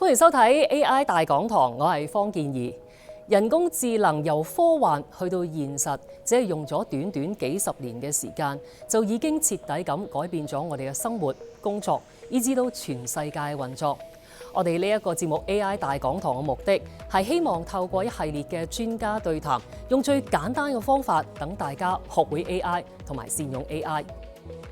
歡迎收睇 AI 大講堂，我係方健儀。人工智能由科幻去到現實，只係用咗短短幾十年嘅時間，就已經徹底咁改變咗我哋嘅生活、工作，以至到全世界運作。我哋呢一個節目 AI 大講堂嘅目的係希望透過一系列嘅專家對談，用最簡單嘅方法等大家學會 AI 同埋善用 AI。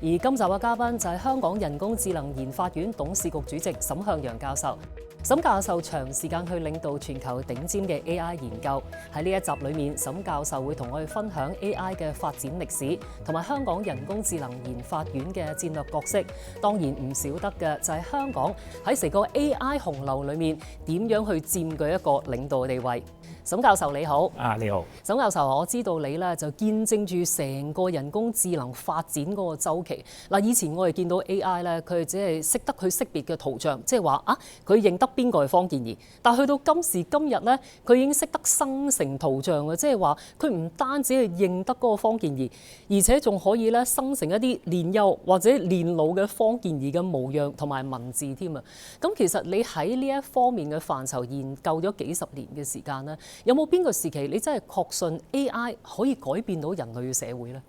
而今集嘅嘉賓就係香港人工智能研發院董事局主席沈向洋教授。沈教授長時間去領導全球頂尖嘅 AI 研究，喺呢一集裏面，沈教授會同我哋分享 AI 嘅發展歷史，同埋香港人工智能研發院嘅戰略角色。當然唔少得嘅就係香港喺成個 AI 洪流裏面點樣去佔據一個領導嘅地位。沈教授你好。你好。沈教授，我知道你咧就見證住成個人工智能發展嗰個週期。嗱，以前我哋見到 AI 咧，佢只係識得去識別嘅圖像，即係話佢認得邊個係方健儀。但去到今時今日咧，佢已經識得生成圖像嘅，即係話佢唔單止係認得嗰個方健儀，而且仲可以咧生成一啲年幼或者年老嘅方健儀嘅模樣同埋文字添啊。咁其實你喺呢一方面嘅範疇研究咗幾十年嘅時間咧，有冇邊個時期你真係確信 AI 可以改變到人類嘅社會呢？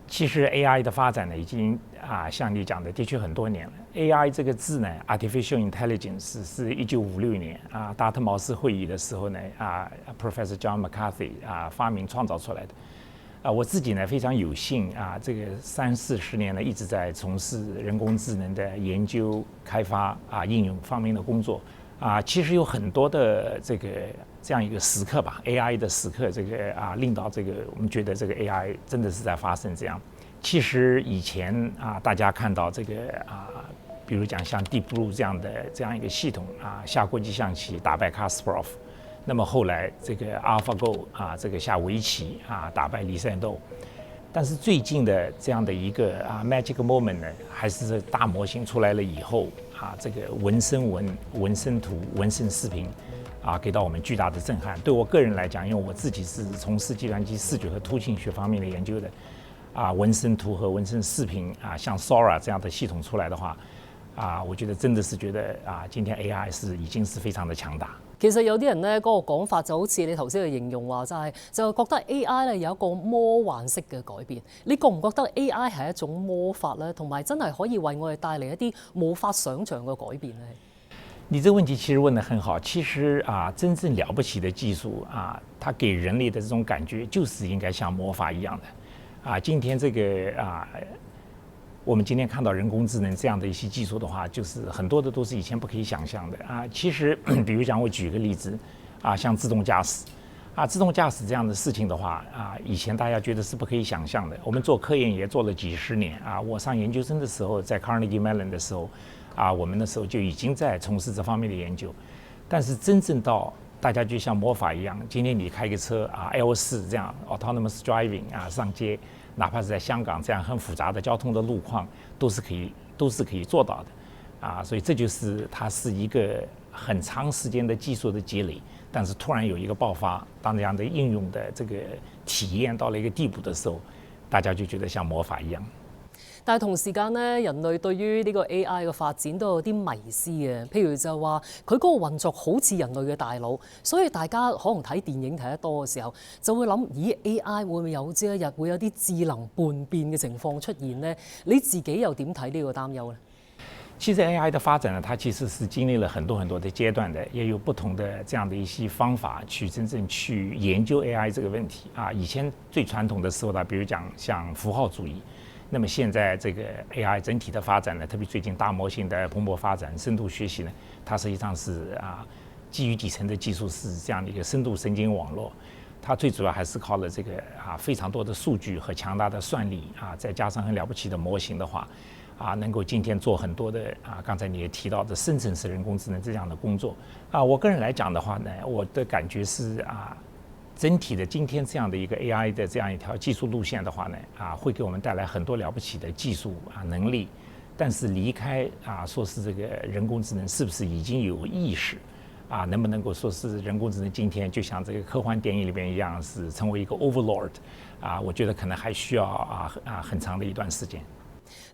其實 AI 的發展呢，已經像你講的，的確很多年了。AI 這個字呢 ，Artificial Intelligence 是1956年達特茅斯會議的時候呢Professor John McCarthy 發明創造出來的。我自己呢非常有幸這個30-40年呢一直在從事人工智能的研究、開發應用方面的工作。其實有很多的這樣一個時刻吧 ，AI 的時刻，令到我們覺得這個 AI 真的是在發生這樣。其實以前大家看到比如講像 Deep Blue 這樣一個系統下國際象棋打敗 Kasparov， 那麼後來這個 AlphaGo 下圍棋打敗李善鬥。但是最近的這樣的一個magic moment 呢，還是大模型出來了以後這個文生文、文生圖、文生視頻給到我們巨大的震撼。對我個人來講，因為我自己是從事計算機視覺和圖形學方面的研究的，文生圖和文生視頻像 Sora 這樣的系統出來的話，我覺得真的是覺得今天 AI 已經是非常的強大。其實有啲人咧嗰個講法就好似你頭先嘅形容話齋，就覺得 AI 咧有一個魔幻式嘅改變。你覺唔覺得 AI 係一種魔法咧？同埋真係可以為我哋帶嚟一啲無法想像嘅改變咧？你這個問題其實問得很好。其實真正了不起的技術它給人類的這種感覺就是應該像魔法一樣的。今天我們今天看到人工智能這樣的一些技術的話，就是很多的都是以前不可以想象的其實比如講，我舉個例子像自動駕駛自動駕駛這樣的事情的話以前大家覺得是不可以想象的。我們做科研也做了幾十年我上研究生的時候，在 Carnegie Mellon 的時候我們那時候就已經在從事這方面的研究。但是真正到大家就像魔法一樣，今天你開個車L4這樣 autonomous driving 上街，哪怕是在香港這樣很複雜的交通的路況，都是可以做到的所以這就是它是一個很長時間的技術的積累，但是突然有一個爆發，當這樣的應用的這個體驗到了一個地步的時候，大家就覺得像魔法一樣。但係同時間咧，人類對於呢個 AI 嘅發展都有啲迷思嘅，譬如就話佢嗰個運作好似人類嘅大腦，所以大家可能睇電影睇得多嘅時候，就會諗：咦 AI 會唔會有朝一日會有啲智能叛變嘅情況出現呢？你自己又點睇呢個擔憂呢？其實 AI 的發展呢，它其實是經歷了很多的階段的，也有不同的這樣的一些方法去真正去研究 AI 這個問題以前最傳統的時候呢，比如講像符號主義。那麼現在這個 AI 整體的發展呢，特別最近大模型的蓬勃發展，深度學習呢，它實際上是基於底層的技術是這樣的一個深度神經網絡，它最主要還是靠了這個非常多的數據和強大的算力再加上很了不起的模型的話能夠今天做很多的剛才你也提到的生成式人工智能這樣的工作我個人來講的話呢，我的感覺是整體的今天這樣的一個 AI 的這樣一條技術路線的話呢會給我們帶來很多了不起的技術能力，但是離開說是這個人工智能是不是已經有意識能不能夠說是人工智能今天就像這個科幻電影裏邊一樣是成為一個 overlord我覺得可能還需要很長的一段時間。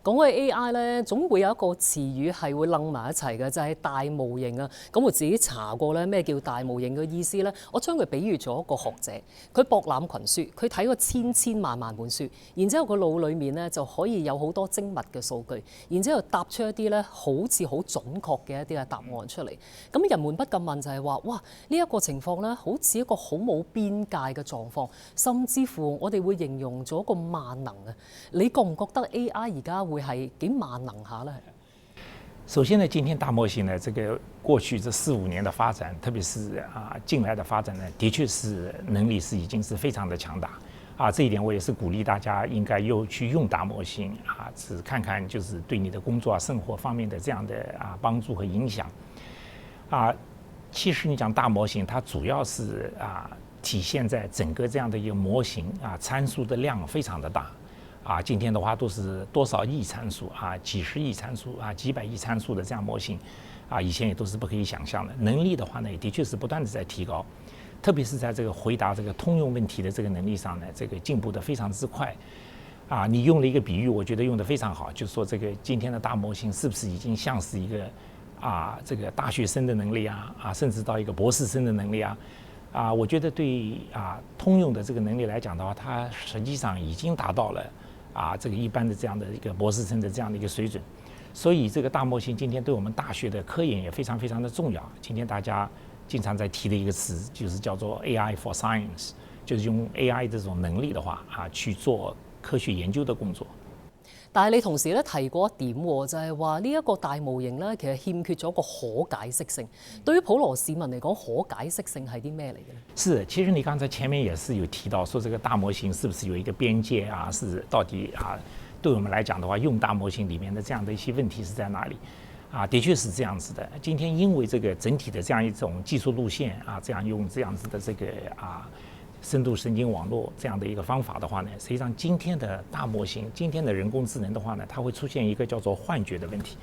講起 AI 咧，總會有一個詞語係會楞埋一齊嘅，就係大模型啊。咁我自己查過咧，咩叫大模型嘅意思咧？我將佢比喻咗一個學者，佢博覽群書，佢睇過千萬本書，然之後個腦裡面咧就可以有好多精密嘅數據，然之後答出一啲咧好似好準確嘅一啲嘅答案出嚟。咁人們不禁問就係話：哇，呢一個情況咧，好似一個好冇邊界嘅狀況，甚至乎我哋會形容咗一個萬能啊！你覺唔覺得 AI 而家會係幾萬能下呢？首先呢，今天大模型呢，这个过去这4、5年的发展，特别是近来的发展呢，的确是能力是已经是非常的强大这一点我也是鼓励大家应该又去用大模型只看看就是对你的工作生活方面的这样的帮助和影响其实你讲大模型，它主要是体现在整个这样的一个模型参数的量非常的大。今天的话都是多少亿参数几十亿参数几百亿参数的这样模型以前也都是不可以想象的。能力的话呢，也的确是不断的在提高，特别是在这个回答这个通用问题的这个能力上呢，这个进步的非常之快你用了一个比喻，我觉得用得非常好，就是说这个今天的大模型是不是已经像是一个这个大学生的能力甚至到一个博士生的能力我觉得对通用的这个能力来讲的话，它实际上已经达到了这个一般的这样的一个博士生的这样的一个水准。所以这个大模型今天对我们大学的科研也非常非常的重要。今天大家经常在提的一个词就是叫做 AI for Science， 就是用 AI 这种能力的话去做科學研究的工作。但係你同時咧提過一點喎，就係話呢一個大模型咧，其實欠缺咗個可解釋性。對於普羅市民嚟講，可解釋性係啲咩嚟嘅呢？是，其實你剛才前面也是有提到，說這個大模型是不是有一個邊界是到底對我們來講的話，用大模型裡面的這樣的一些問題是在哪裡？的確是這樣子的。今天因為這個整體的這樣一種技術路線這樣用這樣子的這個深度神經網絡這樣的一個方法的話呢，實際上今天的大模型，今天的人工智能的話呢，它會出現一個叫做幻覺的問題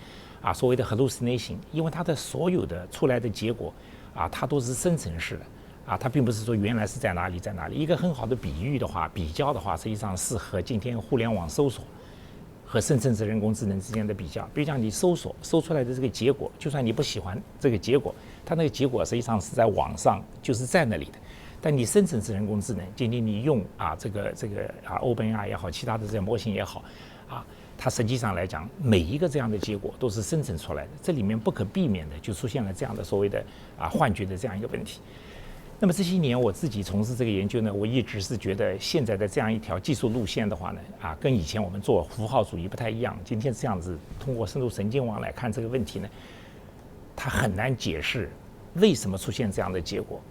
所謂的 hallucination， 因為它的所有的出來的結果它都是生成式的它並不是說原來是在哪裡在哪裡。一個很好的比喻的話，比較的話，實際上是和今天互聯網搜索和生成式人工智能之間的比較。比如講你搜索搜出來的這個結果，就算你不喜歡這個結果，它那個結果實際上是在網上就是在那裡的。但你生成式人工智能，今天你用這個OpenAI 也好，其他的這些模型也好它實際上來講，每一個這樣的結果都是生成出來的，這裡面不可避免的就出現了這樣的所謂的幻覺的這樣一個問題。那麼這些年我自己從事這個研究呢，我一直是覺得現在的這樣一條技術路線的話呢跟以前我們做符號主義不太一樣。今天這樣子通過深度神經網來看這個問題呢，它很難解釋為什麼出現這樣的結果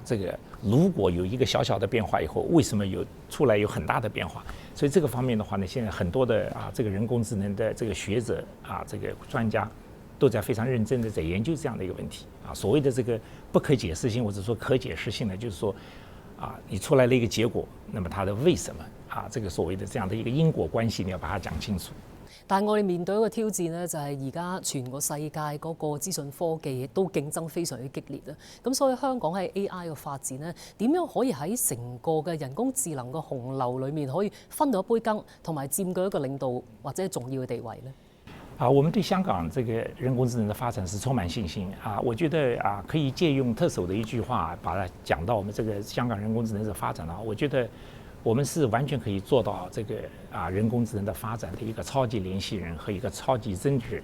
這個如果有一個小小的變化以後，為什麼出來有很大的變化？所以這個方面的話呢，現在很多的這個人工智能的這個學者這個專家都在非常認真的在研究這樣的一個問題所謂的這個不可解釋性或者說可解釋性呢，就是說你出來了一個結果，那麼它的為什麼這個所謂的這樣的一個因果關係你要把它講清楚。但係我哋面對一個挑戰呢，就係而家全個世界嗰個資訊科技都競爭非常之激烈咁所以香港喺 AI 嘅發展呢，點樣可以喺成個嘅人工智能嘅洪流裡面可以分到一杯羹，同埋佔據一個領導或者重要嘅地位呢？我們對香港這個人工智能的發展是充滿信心我覺得可以借用特首的一句話把它講到我們這個香港人工智能的發展我覺得我們是完全可以做到這個人工智能的發展的一個超級聯繫人和一個超級真人。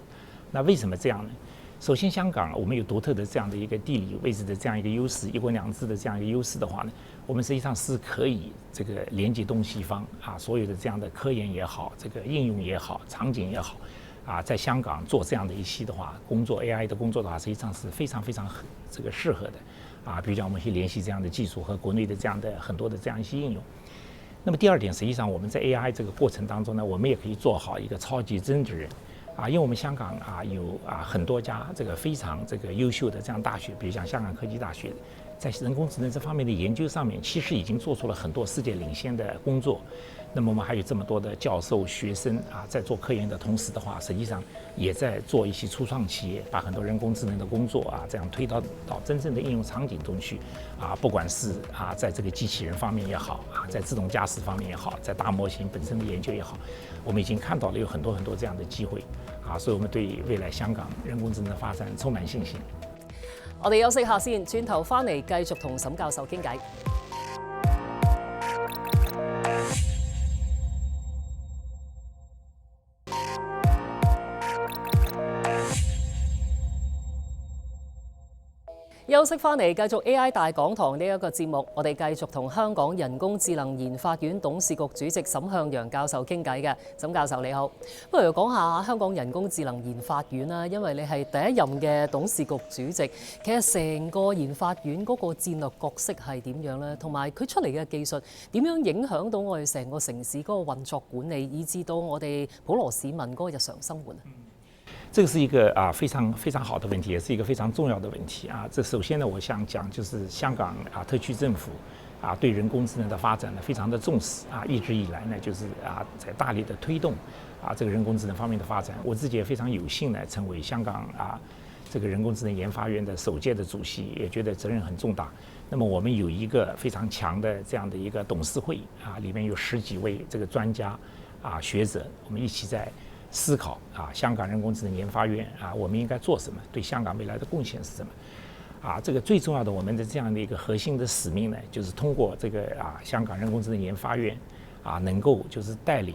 那為什麼這樣呢？首先香港我們有獨特的這樣的一個地理位置的這樣一個優勢，一國兩制的這樣一個優勢的話呢，我們實際上是可以這個連接東西方所有的這樣的科研也好，這個應用也好，場景也好在香港做這樣的一些的話，工作 AI 的工作的話，實際上是非常非常這個適合的比如講我們去聯繫這樣的技術和國內的這樣的很多的這樣一些應用。那麼第二點，實際上我們在 AI 這個過程當中呢，我們也可以做好一個超級真人因為我們香港有很多家這個非常這個優秀的這樣大學，比如像香港科技大學，在人工智能这方面的研究上面，其实已经做出了很多世界领先的工作。那么我们还有这么多的教授、学生在做科研的同时的话，实际上也在做一些初创企业，把很多人工智能的工作这样推到真正的应用场景中去不管是在这个机器人方面也好在自动驾驶方面也好，在大模型本身的研究也好，我们已经看到了有很多这样的機會所以我們對未來香港人工智能的發展充滿信心。我哋休息下先，轉頭翻嚟繼續同沈教授傾偈。休息翻嚟，繼續 AI 大講堂呢一個節目，我哋繼續同香港人工智能研發院董事局主席沈向洋教授傾偈嘅。沈教授你好，不如講下香港人工智能研發院啦，因為你係第一任嘅董事局主席，其實成個研發院嗰個戰略角色係點樣呢？同埋佢出嚟嘅技術點樣影響到我哋成個城市嗰個運作管理，以至到我哋普羅市民嗰個日常生活呢？这个是一个非常非常好的问题，也是一个非常重要的问题这首先呢，我想讲就是香港特区政府对人工智能的发展呢非常的重视一直以来呢就是在大力的推动这个人工智能方面的发展。我自己也非常有幸呢成为香港这个人工智能研发院的首届的主席，也觉得责任很重大。那么我们有一个非常强的这样的一个董事会里面有10几位这个专家学者，我们一起在思考香港人工智能研发院我们应该做什么，对香港未来的贡献是什么这个最重要的我们的这样的一个核心的使命呢，就是通过这个香港人工智能研发院能够就是带领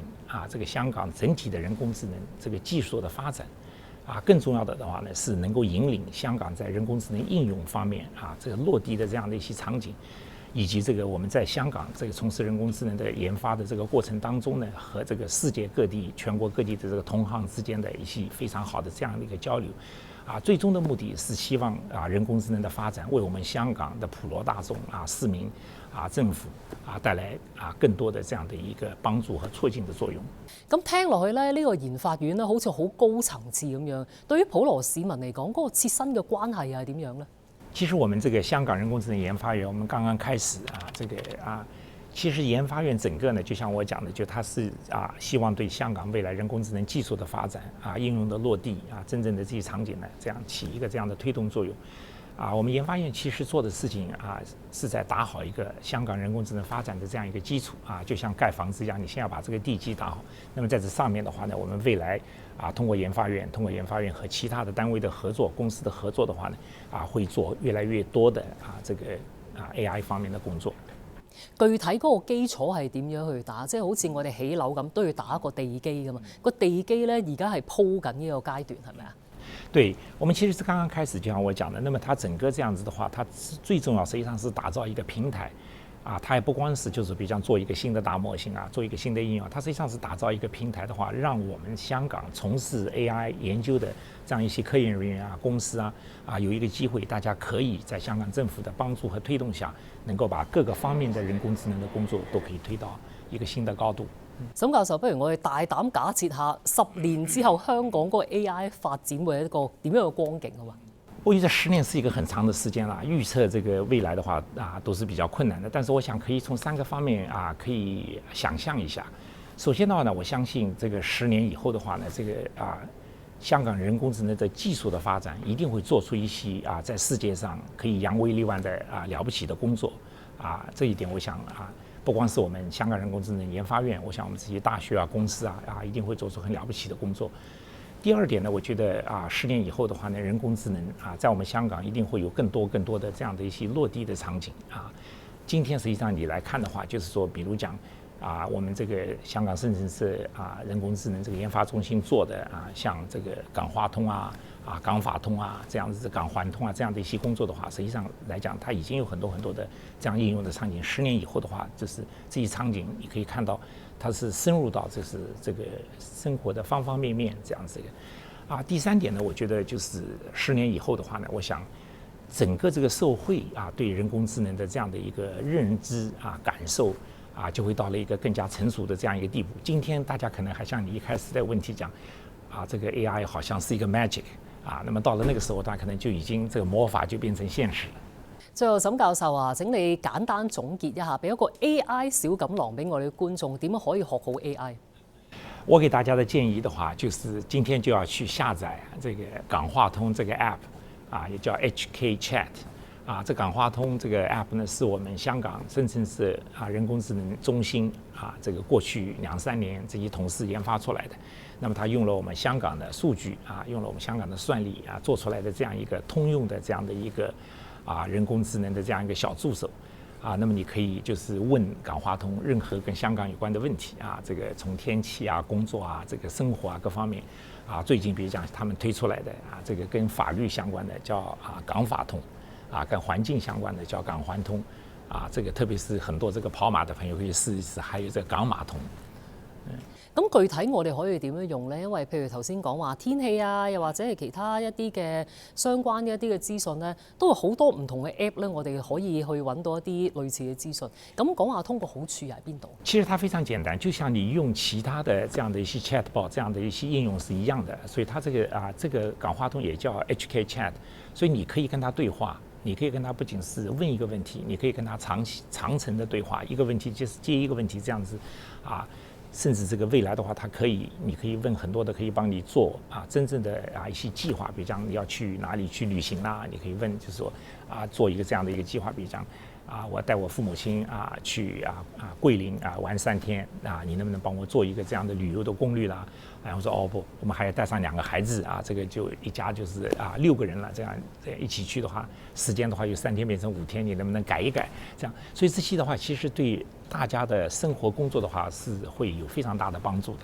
这个香港整体的人工智能这个技术的发展更重要的话呢是能够引领香港在人工智能应用方面这个落地的这样的一些场景，以及这个我们在香港这个从事人工智能的研发的这个过程当中呢，和这个世界各地、全国各地的这个同行之间的一些非常好的这样的一个交流最终的目的是希望人工智能的发展为我们香港的普罗大众市民政府帶來更多的這樣的一個幫助和促進的作用。咁聽落去咧，呢個研發院咧好似好高層次咁樣，對於普羅市民嚟講，嗰個切身嘅關係係點樣呢？其實我們這個香港人工智能研發院，我們剛剛開始其實研發院整個呢，就像我講的，就它是希望對香港未來人工智能技術的發展應用的落地真正的這些場景呢，這樣起一個這樣的推動作用。我們研發院其實做的事情是在打好一個香港人工智能發展的這樣一個基礎就像蓋房子一樣，你先要把這個地基打好。那麼在這上面的話呢，我們未來通過研發院和其他的單位的合作、公司的合作的話呢會做越來越多的這個AI 方面的工作。具體嗰個基礎係點樣去打？即係好似我哋起樓咁，都要打一個地基㗎嘛。個地基咧而家係鋪緊呢個階段，係咪啊？對，我們其實是剛剛開始，就像我講的，那麼它整個這樣子的話，它最重要實際上是打造一個平台它也不光是就是比方做一個新的大模型做一個新的應用，它實際上是打造一個平台的話，讓我們香港從事 AI 研究的這樣一些科研人員公司有一個機會，大家可以在香港政府的幫助和推動下，能夠把各個方面的人工智能的工作都可以推到一個新的高度。沈教授，不如我哋大膽假設下，10年之後香港嗰個 AI 發展會係一個點樣嘅光景啊？我覺得10年是一個很長的時間啦，預測這個未來的話都是比較困難的。但是我想可以從3個方面可以想象一下。首先的話呢，我相信這個10年以後的話呢，這個香港人工智能的技術的發展一定會做出一些在世界上可以揚威立萬的了不起的工作這一點我想不光是我們香港人工智能研發院，我想我們這些大學公司一定會做出很了不起的工作。第二點呢，我覺得10年以後的話呢，人工智能在我們香港一定會有更多的這樣的一些落地的場景今天實際上你來看的話，就是說，比如講我們這個香港深圳市人工智能這個研發中心做的像這個港華通港法通這樣子港環通這樣的一些工作的話，實際上來講，它已經有很多的這樣應用的場景。10年以後的話，就是這些場景你可以看到，它是深入到就是這個生活的方方面面這樣子的第三點呢，我覺得就是10年以後的話呢，我想整個這個社會對人工智能的這樣的一個認知感受就會到了一個更加成熟的這樣一個地步。今天大家可能還像你一開始的問題講這個 AI 好像是一個 magic那麼到了那個時候，它可能就已經這個魔法就變成現實了。最後，沈教授啊，請你簡單總結一下，俾一個 AI 小錦囊俾我哋嘅觀眾，點樣可以學好 AI？我給大家的建議的話，就是今天就要去下載這個港話通這個 app，也叫 HK Chat。這港話通這個 app 呢，是我們香港深圳市人工智能中心這個過去2-3年這些同事研發出來的。那麼它用了我們香港的數據用了我們香港的算力做出來的這樣一個通用的這樣的一個人工智能的這樣一個小助手。那麼你可以就是問港話通任何跟香港有關的問題這個從天氣工作這個生活各方面最近比如講他們推出來的這個跟法律相關的叫港法通跟環境相關的叫港環通這個特別是很多這個跑馬的朋友可以試一試，還有這個港馬通。咁具體我哋可以點樣用呢？因為譬如頭先講話天氣又或者係其他一啲嘅相關一啲嘅資訊呢，都有好多唔同嘅 app 咧，我哋可以去揾到一啲類似嘅資訊。咁港話通個好處又喺邊度？其實它非常簡單，就像你用其他的這樣的一些 chatbot 這樣的一些應用是一樣的，所以它這個港話通也叫 HK Chat， 所以你可以跟它對話。你可以跟他不僅是問一個問題，你可以跟他長程的對話，一個問題就是接一個問題這樣子甚至這個未來的話，你可以問很多的，可以幫你做真正的一些計劃，比如講你要去哪裡去旅行啦，你可以問就是說做一個這樣的一個計劃，比如講我帶我父母親去桂林玩3天你能不能幫我做一個這樣的旅遊的攻略啦？然後說哦不，我們還要帶上2個孩子這個就一家就是6個人了，這樣一起去的話，時間的話由3天變成5天，你能不能改一改？這樣，所以這些的話其實對大家的生活工作的話是會有非常大的幫助的。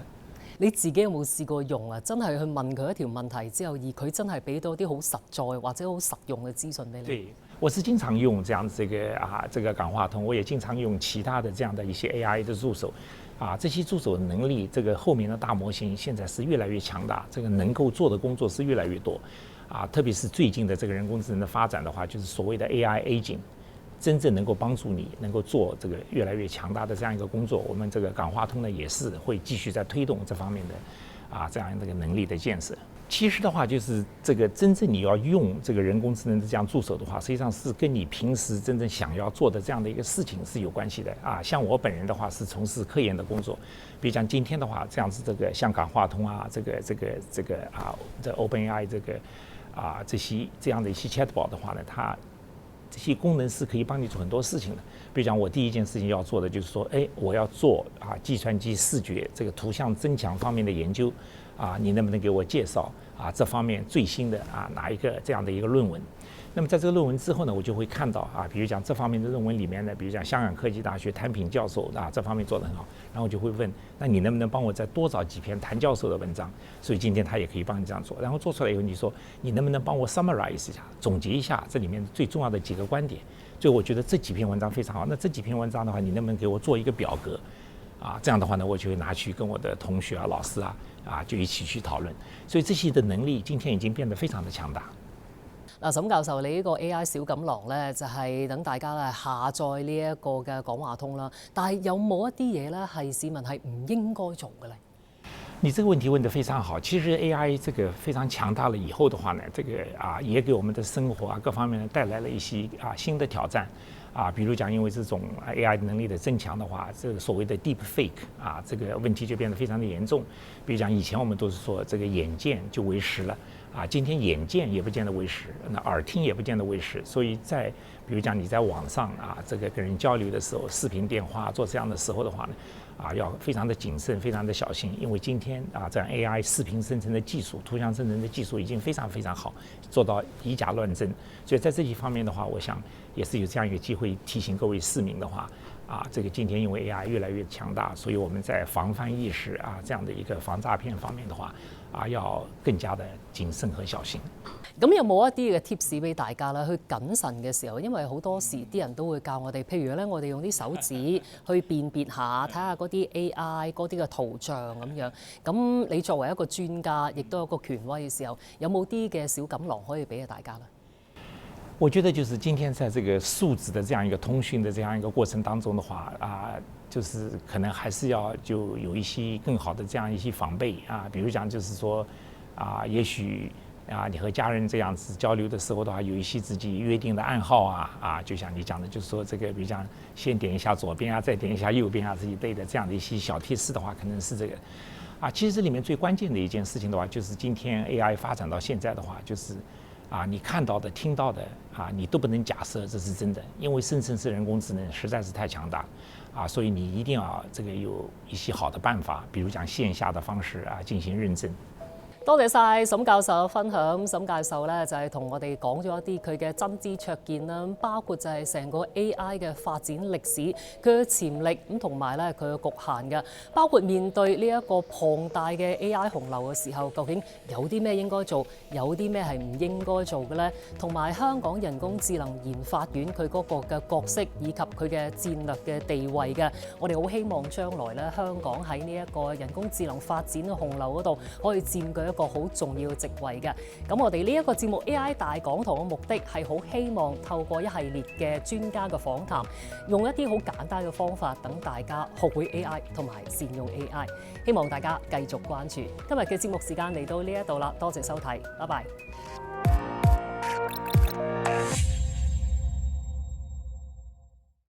你自己有冇試過用真係去問佢一條問題之後，而佢真係俾到啲好實在或者好實用嘅資訊俾你？對，我是經常用這樣子這個港話通，我也經常用其他的這樣的一些 AI 的助手。這些助手的能力，這個後面的大模型現在是越來越強大，這個能夠做的工作是越來越多，特別是最近的這個人工智能的發展的話，就是所謂的 AI agent， 真正能夠幫助你能夠做這個越來越強大的這樣一個工作。我們這個港話通呢，也是會繼續在推動這方面的這樣一個能力的建設。其實的話，就是這個真正你要用這個人工智能的這樣助手的話，實際上是跟你平時真正想要做的這樣的一個事情是有關係的像我本人的話是從事科研的工作，比如講今天的話，這樣子這個像港話通這OpenAI 這個這些這樣的一些 chatbot 的話呢，它這些功能是可以幫你做很多事情的。比如講我第一件事情要做的就是說，我要做計算機視覺這個圖像增強方面的研究。你能不能給我介紹這方面最新的哪一個這樣的一個論文？那麼在這個論文之後呢，我就會看到比如講這方面的論文裡面呢，比如講香港科技大學譚品教授這方面做得很好，然後我就會問，那你能不能幫我再多找幾篇譚教授的文章？所以今天他也可以幫你這樣做，然後做出來以後，你說你能不能幫我 summarize 一下，總結一下這裡面最重要的幾個觀點？所以我覺得這幾篇文章非常好，那這幾篇文章的話，你能不能給我做一個表格？這樣的話呢，我就會拿去跟我的同學老師就一起去討論。所以這些的能力今天已經變得非常的強大。沈教授，你呢個 AI 小錦囊呢，就係等大家咧下載呢一個嘅港話通啦。但係有冇一啲嘢咧係市民係唔應該做嘅咧？你這個問題問得非常好。其實 AI 這個非常強大了以後的話呢，這個也給我們的生活各方面呢帶來了一些新的挑戰。比如講，因為這種 AI 能力的增強的話，這個所謂的 deep fake 這個問題就變得非常的嚴重。比如講，以前我們都是說這個眼見就為實了，今天眼見也不見得為實，那耳聽也不見得為實。所以在比如講你在網上這個跟人交流的時候，視頻電話做這樣的時候的話呢，要非常的謹慎，非常的小心，因為今天這樣 AI 視頻生成的技術、圖像生成的技術已經非常非常好，做到以假亂真。所以在這一方面的話，我想也是有這樣一個機會提醒各位市民的話，這個今天因為 AI 越來越強大，所以我們在防範意識這樣的一個防詐騙方面的話，要更加的謹慎和小心。咁有冇一啲嘅 tips 俾大家啦？去謹慎嘅時候，因為好多時啲人都會教我哋，譬如咧，我哋用啲手指去辨別下，睇下嗰啲 AI 嗰啲嘅圖像咁樣。咁你作為一個專家，亦都有一個權威嘅時候，有冇啲嘅小錦囊可以俾大家呢？我覺得就是今天在這個數字的這樣一個通訊的這樣一個過程當中的話，就是可能還是要就有一些更好的這樣一些防備比如講就是說也許你和家人这样子交流的时候的话，有一些自己约定的暗号就像你讲的，就是说这个，比如讲先点一下左边再点一下右边自己背的这样的一些小贴士的话，可能是这个其实这里面最关键的一件事情的话，就是今天 AI 发展到现在的话，就是你看到的、听到的你都不能假设这是真的，因为生成式人工智能实在是太强大所以你一定要这个有一些好的办法，比如讲线下的方式进行认证。多謝晒沈教授分享。沈教授咧就係同我哋講咗一啲佢嘅真知灼見啦，包括就係成個 AI 嘅發展歷史、佢嘅潛力咁同埋咧佢嘅局限嘅，包括面對呢一個龐大嘅 AI 洪流嘅時候，究竟有啲咩應該做，有啲咩係唔應該做嘅咧？同埋香港人工智能研發院佢嗰個嘅角色以及佢嘅戰略嘅地位嘅，我哋好希望將來咧香港喺呢一個人工智能發展嘅洪流嗰度可以佔據一個好重要嘅席位嘅。咁我哋呢一個節目 AI 大講堂嘅目的係好希望透過一系列嘅專家嘅訪談，用一啲好簡單嘅方法，等大家學會 AI 同埋善用 AI。希望大家繼續關注。今日嘅節目時間嚟到呢一度啦，多謝收睇，拜拜。